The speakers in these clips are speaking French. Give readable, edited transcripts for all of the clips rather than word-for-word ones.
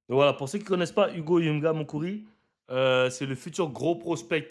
Donc voilà, pour ceux qui ne connaissent pas Hugo Yunga Mokuri, c'est le futur gros prospect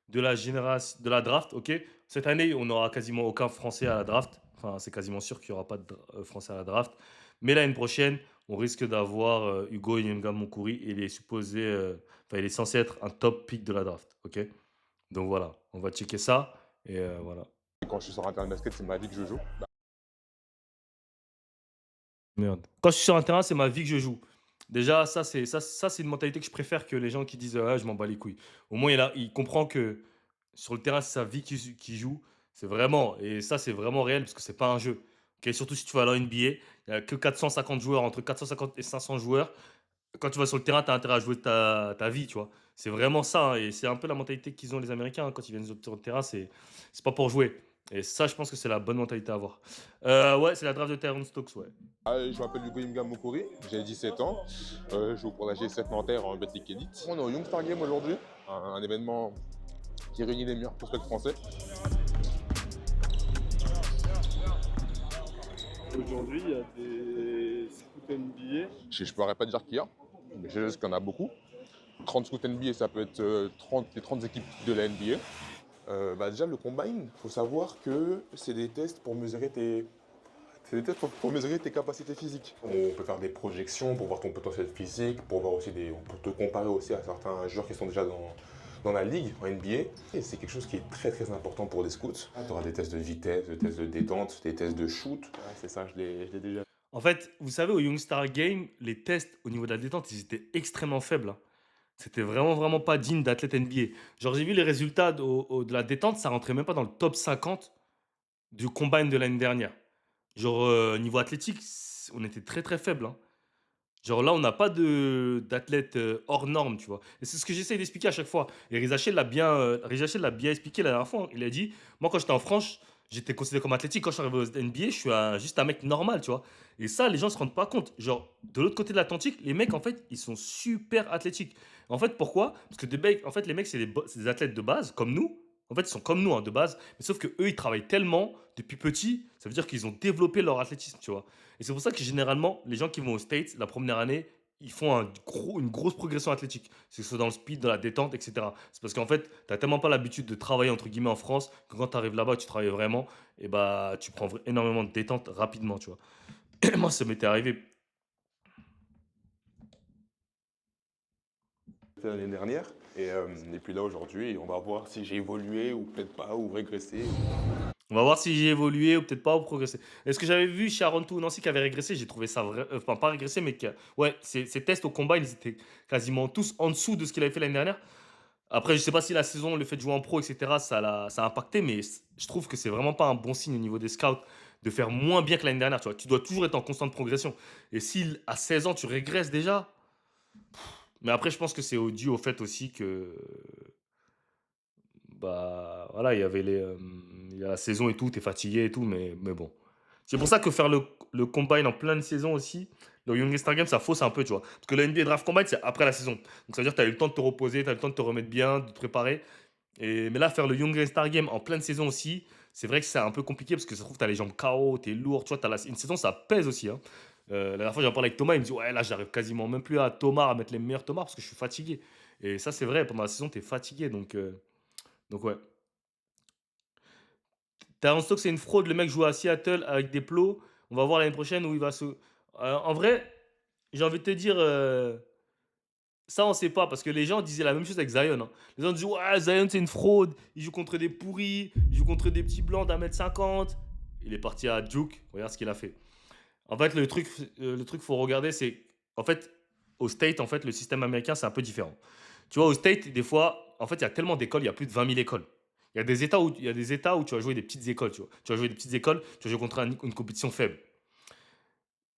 de la génération de la draft, OK? Cette année, on n'aura quasiment aucun Français à la draft. Enfin, c'est quasiment sûr qu'il y aura pas de Français à la draft. Mais l'année prochaine, on risque d'avoir, Hugo Yunga Mokuri et il est supposé, enfin, il est censé être un top pick de la draft, OK? Donc voilà, on va checker ça et voilà. Quand je suis sur un terrain de basket, c'est ma vie que je joue. Merde. Quand je suis sur un terrain, c'est ma vie que je joue. Déjà, c'est une mentalité que je préfère que les gens qui disent: «Ah, je m'en bats les couilles». Au moins, il comprend que sur le terrain, c'est sa vie qui joue. C'est vraiment et ça, c'est vraiment réel parce que c'est pas un jeu. OK? Surtout si tu vas à la NBA, il y a que 450 joueurs, entre 450 et 500 joueurs. Quand tu vas sur le terrain, tu as intérêt à jouer ta vie, tu vois? C'est vraiment ça, hein, et c'est un peu la mentalité qu'ils ont les Américains, hein, quand ils viennent sur le terrain, c'est pas pour jouer et ça, je pense que c'est la bonne mentalité à avoir. Ouais, c'est la draft de Terrence Stokes, ouais. Je m'appelle Hugo Imga Mokori, j'ai 17 ans. Je joue pour la G7 Nanterre en Betclic Elite. On est au Youngstar Game aujourd'hui, un événement qui réunit les meilleurs prospects français. Aujourd'hui, il y a des scouts NBA. Je ne pourrais pas dire qu'il y a, mais je sais qu'il y en a beaucoup. 30 scouts NBA, ça peut être les 30 équipes de la NBA. Déjà, le combine, il faut savoir que c'est des tests pour mesurer pour mesurer tes capacités physiques. On peut faire des projections pour voir ton potentiel physique, pour voir aussi on peut te comparer aussi à certains joueurs qui sont déjà dans la ligue en NBA. Et c'est quelque chose qui est très très important pour les scouts. Tu auras des tests de vitesse, des tests de détente, des tests de shoot. Ouais, c'est ça, je l'ai déjà. En fait, vous savez, au Youngstar Game, les tests au niveau de la détente, ils étaient extrêmement faibles, hein. C'était vraiment, vraiment pas digne d'athlète NBA. Genre, j'ai vu les résultats de la détente, ça rentrait même pas dans le top 50 du combine de l'année dernière. Genre, niveau athlétique, on était très, très faible, hein. Genre là, on n'a pas d'athlète hors norme, tu vois. Et c'est ce que j'essaie d'expliquer à chaque fois. Et Reza Shell l'a bien expliqué la dernière fois, hein. Il a dit, moi quand j'étais en France, j'étais considéré comme athlétique. Quand je suis arrivé aux NBA, je suis juste un mec normal, tu vois. Et ça, les gens se rendent pas compte. Genre, de l'autre côté de l'Atlantique, les mecs, en fait, ils sont super athlétiques. En fait, pourquoi? Parce que en fait, les mecs, c'est des athlètes de base, comme nous. En fait, ils sont comme nous, hein, de base. Mais sauf que eux, ils travaillent tellement depuis petit, ça veut dire qu'ils ont développé leur athlétisme, tu vois. Et c'est pour ça que généralement, les gens qui vont aux States, la première année, ils font une grosse progression athlétique. C'est que ce soit dans le speed, dans la détente, etc. C'est parce qu'en fait, tu n'as tellement pas l'habitude de travailler entre guillemets en France que quand tu arrives là-bas, tu travailles vraiment, et bah tu prends énormément de détente rapidement, tu vois. Moi, ça m'était arrivé. L'année dernière. Et puis là aujourd'hui, on va voir si j'ai évolué ou peut-être pas, ou régressé. On va voir si j'ai évolué ou peut-être pas ou progressé. Et ce que j'avais vu chez Aaron Nancy qui avait régressé, j'ai trouvé ça vrai. Enfin, pas régressé, mais ouais, ses tests au combat, ils étaient quasiment tous en dessous de ce qu'il avait fait l'année dernière. Après, je sais pas si la saison, le fait de jouer en pro, etc., ça a impacté, mais je trouve que c'est vraiment pas un bon signe au niveau des scouts de faire moins bien que l'année dernière. Tu vois, tu dois toujours être en constante progression. Et si à 16 ans, tu régresses déjà, mais après, je pense que c'est dû au fait aussi que, bah, voilà, il y a la saison et tout, t'es fatigué et tout, mais bon. C'est pour ça que faire le combine en pleine saison aussi, le Youngest Star Game, ça fausse un peu, tu vois. Parce que le NBA Draft Combine, c'est après la saison. Donc ça veut dire que tu as eu le temps de te reposer, tu as eu le temps de te remettre bien, de te préparer. Mais là, faire le Young Star Game en pleine saison aussi, c'est vrai que c'est un peu compliqué parce que ça se trouve, tu as les jambes KO, tu es lourd, tu vois, une saison, ça pèse aussi, hein. La dernière fois, j'en parlais avec Thomas, il me dit, ouais, là, j'arrive quasiment même plus à mettre les meilleurs tomards parce que je suis fatigué. Et ça, c'est vrai, pendant la saison, tu es fatigué. Donc ouais. Terrence Stokes, c'est une fraude. Le mec joue à Seattle avec des plots. On va voir l'année prochaine où il va se. En vrai, j'ai envie de te dire, ça, on sait pas parce que les gens disaient la même chose avec Zion, hein. Les gens disaient, ouais, Zion, c'est une fraude. Il joue contre des pourris. Il joue contre des petits blancs d'1,50 m. Il est parti à Duke. Regarde ce qu'il a fait. En fait, faut regarder, c'est. En fait, au State, en fait, le système américain, c'est un peu différent. Tu vois, au State, des fois, en fait, il y a tellement d'écoles, il y a plus de 20 000 écoles. Il y a des États où tu vas jouer des petites écoles, tu vois. Tu vas jouer des petites écoles, tu vas jouer contre une compétition faible.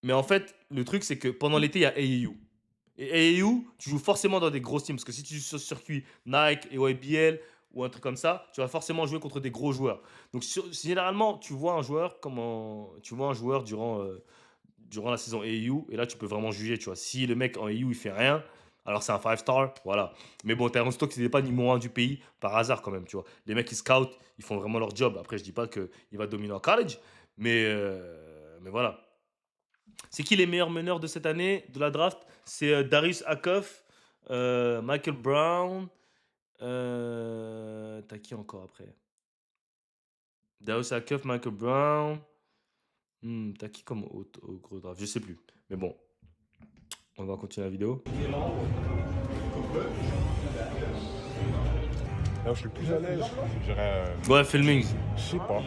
Mais en fait, le truc, c'est que pendant l'été, il y a AAU. Et AAU, tu joues forcément dans des grosses teams. Parce que si tu joues sur ce circuit Nike et YBL ou un truc comme ça, tu vas forcément jouer contre des gros joueurs. Donc, généralement, tu vois un joueur durant la saison AAU, et là, tu peux vraiment juger, tu vois. Si le mec en AAU, il fait rien, alors c'est un 5 star, voilà. Mais bon, Terrence Stokes, il n'est pas numéro un du pays par hasard quand même, tu vois. Les mecs, ils scoutent, ils font vraiment leur job. Après, je dis pas qu'il va dominer en college, mais voilà. C'est qui les meilleurs meneurs de cette année, de la draft? C'est Darius Akoff, Michael Brown. T'as qui encore après? Darius Akoff, Michael Brown. T'as qui comme au gros draft? Je sais plus. Mais bon, on va continuer la vidéo. Là où je suis le plus à l'aise, je dirais. Ouais, filming. Je sais pas.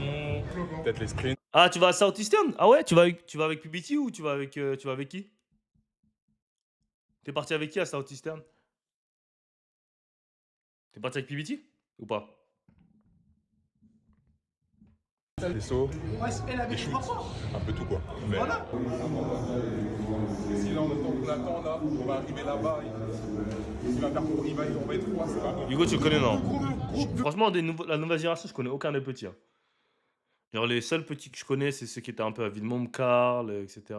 Peut-être les screens. Ah, tu vas à Southeastern? Ah ouais, tu vas avec PBT ou tu vas avec qui? T'es parti avec qui à Southeastern? T'es parti avec PBT ou pas? Des sauts, des shoots, un peu tout quoi. Mais... Sinon, le temps qu'on attend là, on va arriver là-bas, il va tomber 3, c'est pas bon. Hugo, tu le connais, non? Franchement, la nouvelle génération, je connais aucun des petits. Hein. Genre, les seuls petits que je connais, c'est ceux qui étaient un peu à Villemomble, Karl, etc.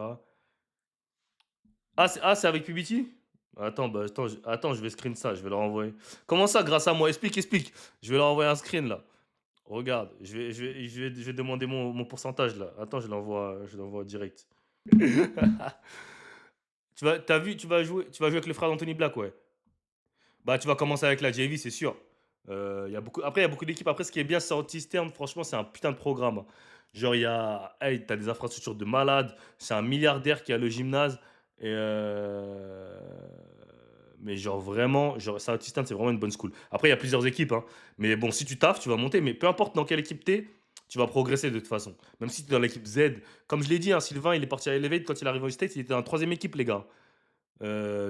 Ah, c'est avec PBT? Attends, je vais screen ça, je vais leur envoyer. Comment ça, grâce à moi? Explique. Je vais leur envoyer un screen là. Regarde, je vais demander mon pourcentage là. Attends, je l'envoie direct. Tu vas jouer avec le frère d'Anthony Black, ouais. Bah, tu vas commencer avec la JV, c'est sûr. Après, il y a beaucoup d'équipes. Après, ce qui est bien, Southeastern, franchement, c'est un putain de programme. Hein. Genre, t'as des infrastructures de malade. C'est un milliardaire qui a le gymnase. Mais genre, vraiment, Southeastern, c'est vraiment une bonne school. Après, il y a plusieurs équipes. Hein. Mais bon, si tu taffes, tu vas monter. Mais peu importe dans quelle équipe t'es, tu vas progresser de toute façon. Même si tu es dans l'équipe Z. Comme je l'ai dit, hein, Sylvain, il est parti à Elevate. Quand il arrive au State, il était dans la troisième équipe, les gars.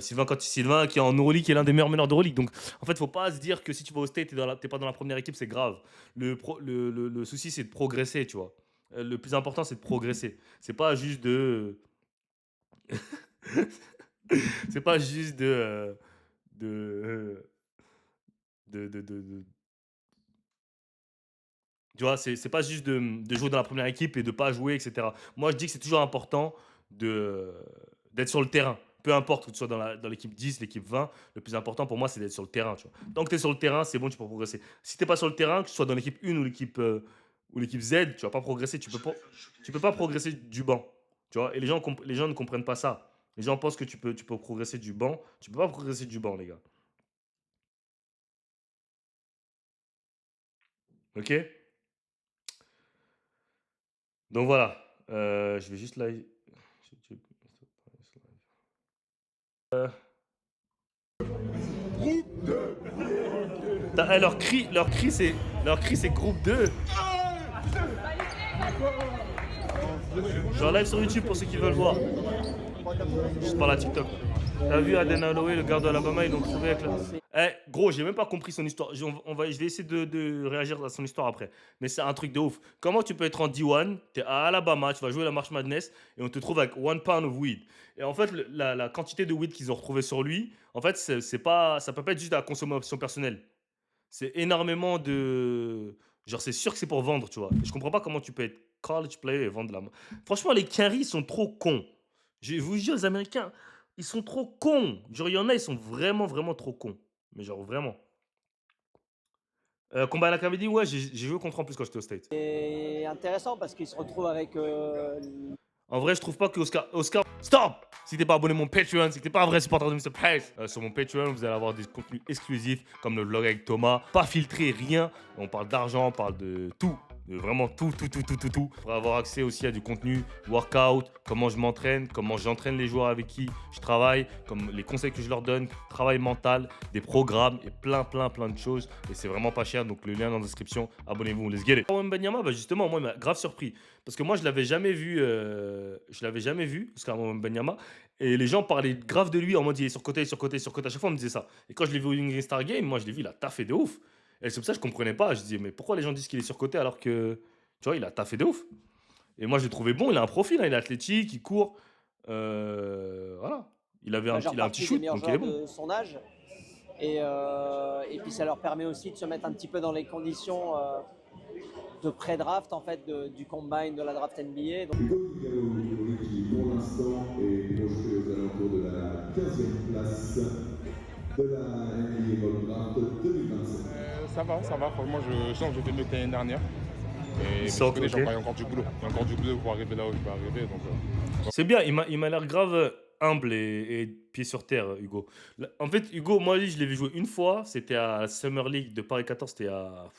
Sylvain qui est en Euroleague, qui est l'un des meilleurs meneurs d'Euroleague. Donc, en fait, faut pas se dire que si tu vas au State, t'es pas dans la première équipe, c'est grave. Le souci, c'est de progresser, tu vois. Le plus important, c'est de progresser. C'est pas juste de. C'est pas juste de. Tu vois, c'est pas juste de jouer dans la première équipe et de pas jouer, etc. Moi, je dis que c'est toujours important d'être sur le terrain. Peu importe que tu sois dans l'équipe 10, l'équipe 20, le plus important pour moi, c'est d'être sur le terrain. Tu vois. Tant que tu es sur le terrain, c'est bon, tu peux progresser. Si tu n'es pas sur le terrain, que tu sois dans l'équipe 1 ou l'équipe Z, tu vas pas progresser. Tu peux pas progresser du banc. Tu vois. Et les gens ne comprennent pas ça. Les gens pensent que tu peux progresser du banc. Tu peux pas progresser du banc, les gars. Ok. Donc voilà. Je vais juste là. Leur cri, c'est groupe 2. Je suis en live sur YouTube pour ceux qui veulent voir. Je parle à TikTok. T'as vu Aden Holloway, le garde de Alabama, ils l'ont trouvé avec la. Gros, j'ai même pas compris son histoire. Je vais essayer de réagir à son histoire après. Mais c'est un truc de ouf. Comment tu peux être en D1, t'es à Alabama, tu vas jouer la March Madness et on te trouve avec 1 pound of weed. Et en fait, la quantité de weed qu'ils ont retrouvé sur lui, en fait, ça peut pas être juste à la consommation personnelle. C'est énormément de. Genre, c'est sûr que c'est pour vendre, tu vois. Et je comprends pas comment tu peux être college player et vendre la. Franchement, les Quinry sont trop cons. Je vous jure, les Américains, ils sont trop cons. Genre, il y en a, ils sont vraiment, vraiment trop cons. Mais genre, vraiment. Combat à l'Académie, ouais, j'ai joué contre en plus quand j'étais au State. C'est intéressant parce qu'il se retrouve avec. En vrai, je trouve pas que Oscar. Stop! Si t'es pas abonné à mon Patreon, si t'es pas un vrai supporter de Mr. Price, sur mon Patreon, vous allez avoir des contenus exclusifs comme le vlog avec Thomas, pas filtré, rien. On parle d'argent, on parle de tout. De vraiment tout. Pour avoir accès aussi à du contenu, workout, comment je m'entraîne, comment j'entraîne les joueurs avec qui je travaille, comme les conseils que je leur donne, travail mental, des programmes et plein de choses. Et c'est vraiment pas cher, donc le lien dans la description. Abonnez-vous, let's get it. Wembanyama, bah justement, moi, il m'a grave surpris. Parce que moi, je l'avais jamais vu, Oscar Wembanyama. Et les gens parlaient grave de lui en mode il est sur côté. À chaque fois, on me disait ça. Et quand je l'ai vu au Young Star Game, moi, je l'ai vu, il a taffé de ouf. Et c'est pour ça que je comprenais pas. Je disais, mais pourquoi les gens disent qu'il est surcoté alors que, tu vois, il a taffé de ouf. Et moi, je l'ai trouvé bon. Il a un profil, hein, il est athlétique, il court. Voilà. Il a un petit shoot, donc il est bon. De son âge. Et puis ça leur permet aussi de se mettre un petit peu dans les conditions de pré-draft en fait du combine de la draft NBA. Donc... qui pour l'instant est projeté aux alentours de la 15e place de la NBA Mock Draft 2025. Ça va. Franchement, je sens que j'ai fait mieux que l'année dernière. Mais je Sorte, connais, ok. il y a encore du boulot. Il y a encore du boulot pour arriver là où je vais arriver. Donc, C'est bien, il m'a l'air grave humble et pied sur terre, Hugo. En fait, Hugo, moi, lui, je l'ai vu jouer une fois. C'était à la Summer League de Paris 14. C'était à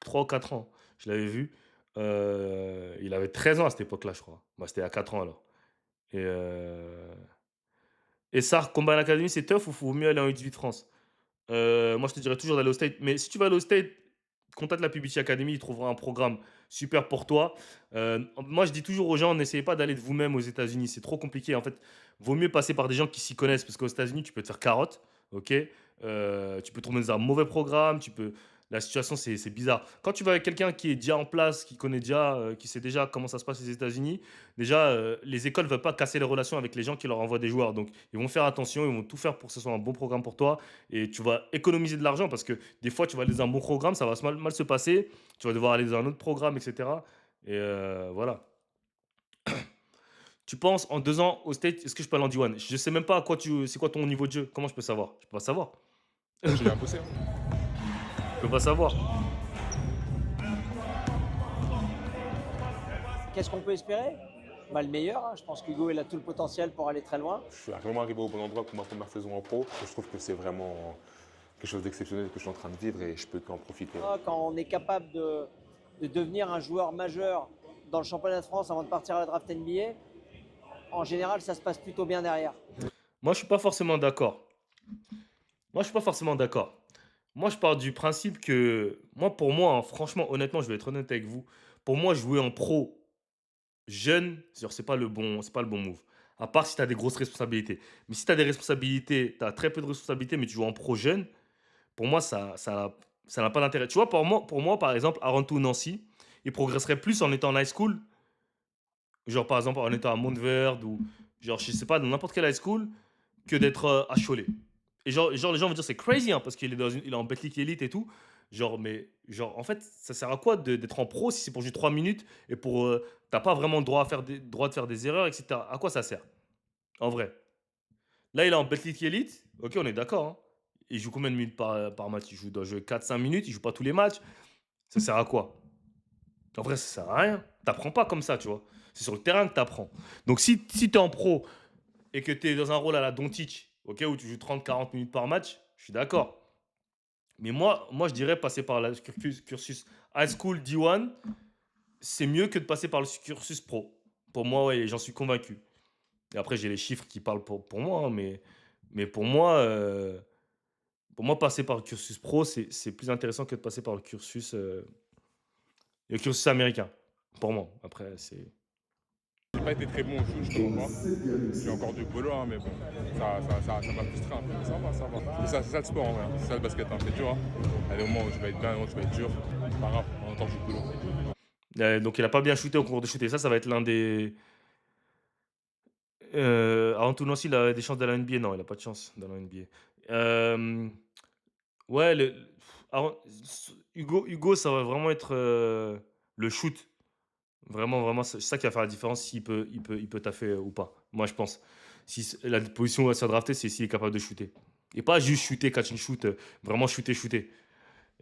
3 ou 4 ans. Je l'avais vu. Il avait 13 ans à cette époque-là, je crois. Bah, c'était à 4 ans alors. Et, ça, Combine Academy, c'est tough ou faut mieux aller en U18 France? Moi, je te dirais toujours d'aller au State. Mais si tu vas aller au State, contacte la PBC Academy, ils trouveront un programme super pour toi. Moi, je dis toujours aux gens, n'essayez pas d'aller de vous-même aux États-Unis. C'est trop compliqué. En fait, vaut mieux passer par des gens qui s'y connaissent. Parce qu'aux États-Unis, tu peux te faire carotte. Ok. Tu peux tomber dans un mauvais programme. La situation, c'est bizarre. Quand tu vas avec quelqu'un qui est déjà en place, qui connaît déjà, qui sait déjà comment ça se passe aux États-Unis, déjà, les écoles ne veulent pas casser les relations avec les gens qui leur envoient des joueurs. Donc, ils vont faire attention, ils vont tout faire pour que ce soit un bon programme pour toi. Et tu vas économiser de l'argent parce que des fois, tu vas aller dans un bon programme, ça va mal se passer. Tu vas devoir aller dans un autre programme, etc. Et voilà. Tu penses en 2 ans au State, est-ce que je peux aller en D1? Je sais même pas c'est quoi ton niveau de jeu. Comment je peux savoir? Je peux pas savoir. j'ai bien bossé. Hein. Je peux pas savoir. Qu'est-ce qu'on peut espérer? Bah, le meilleur, hein. Je pense qu'Hugo il a tout le potentiel pour aller très loin. Je suis vraiment arrivé au bon endroit pour ma première saison en pro. Je trouve que c'est vraiment quelque chose d'exceptionnel que je suis en train de vivre et je peux qu'en profiter. Quand on est capable de devenir un joueur majeur dans le championnat de France avant de partir à la draft NBA, en général, ça se passe plutôt bien derrière. Moi, je suis pas forcément d'accord. Moi, je suis pas forcément d'accord. Moi, je pars du principe que, pour moi, hein, franchement, honnêtement, je vais être honnête avec vous. Pour moi, jouer en pro jeune, c'est pas le bon move. À part si tu as des grosses responsabilités. Mais si tu as des responsabilités, tu as très peu de responsabilités, mais tu joues en pro jeune, pour moi, ça n'a pas d'intérêt. Tu vois, pour moi, par exemple, Arantou Nancy, il progresserait plus en étant en high school, genre par exemple en étant à Montverde ou genre, je sais pas, dans n'importe quelle high school, que d'être à Cholet. Et genre, les gens vont dire c'est crazy, hein, parce il est en Betclic Elite et tout. Genre, mais genre, en fait, ça sert à quoi d'être en pro si c'est pour jouer 3 minutes et pour. T'as pas vraiment le droit de faire des erreurs, etc. À quoi ça sert? En vrai. Là, il est en Betclic Elite. Ok, on est d'accord. Hein. Il joue combien de minutes par match? Doit jouer 4-5 minutes. Il joue pas tous les matchs. Ça sert à quoi? En vrai, ça sert à rien. T'apprends pas comme ça, tu vois. C'est sur le terrain que t'apprends. Donc, si t'es en pro et que tu es dans un rôle à la Doncic, ok, où tu joues 30-40 minutes par match, je suis d'accord. Mais moi, je dirais passer par le cursus high school D1, c'est mieux que de passer par le cursus pro. Pour moi, ouais, j'en suis convaincu. Et après, j'ai les chiffres qui parlent pour moi, hein, mais pour moi, passer par le cursus pro, c'est plus intéressant que de passer par le cursus américain. Pour moi. Après, c'est. J'ai pas été très bon au shoot, je te mens pas. J'ai encore du boulot, hein, mais bon, ça m'a frustré un peu. Mais ça va, ça va. Mais ça, c'est ça le sport en vrai. Hein. C'est ça le basket. Hein. C'est dur. Hein. Il y a des moments où tu vas être bien, des moments où tu vas être dur. C'est pas grave, on entend du boulot. Donc, il a pas bien shooté au concours de shooter. Ça va être l'un des. Antunes aussi, il a des chances dans la NBA. Non, il a pas de chance dans la NBA. Ouais, Hugo, ça va vraiment être le shoot. Vraiment, vraiment, c'est ça qui va faire la différence s'il peut taffer ou pas. Moi, je pense. Si la position où il va se faire drafter, c'est s'il est capable de shooter. Et pas juste shooter, catch and shoot, vraiment shooter, shooter.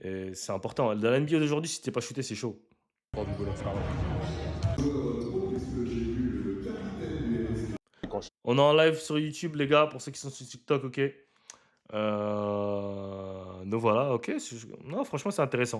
Et c'est important. Dans la NBA d'aujourd'hui, si t'es pas shooté, c'est chaud. Encore du boulot, c'est pas grave. Et quand je On est en live sur YouTube, les gars, pour ceux qui sont sur TikTok, ok. Donc voilà, ok. Non, franchement, c'est intéressant.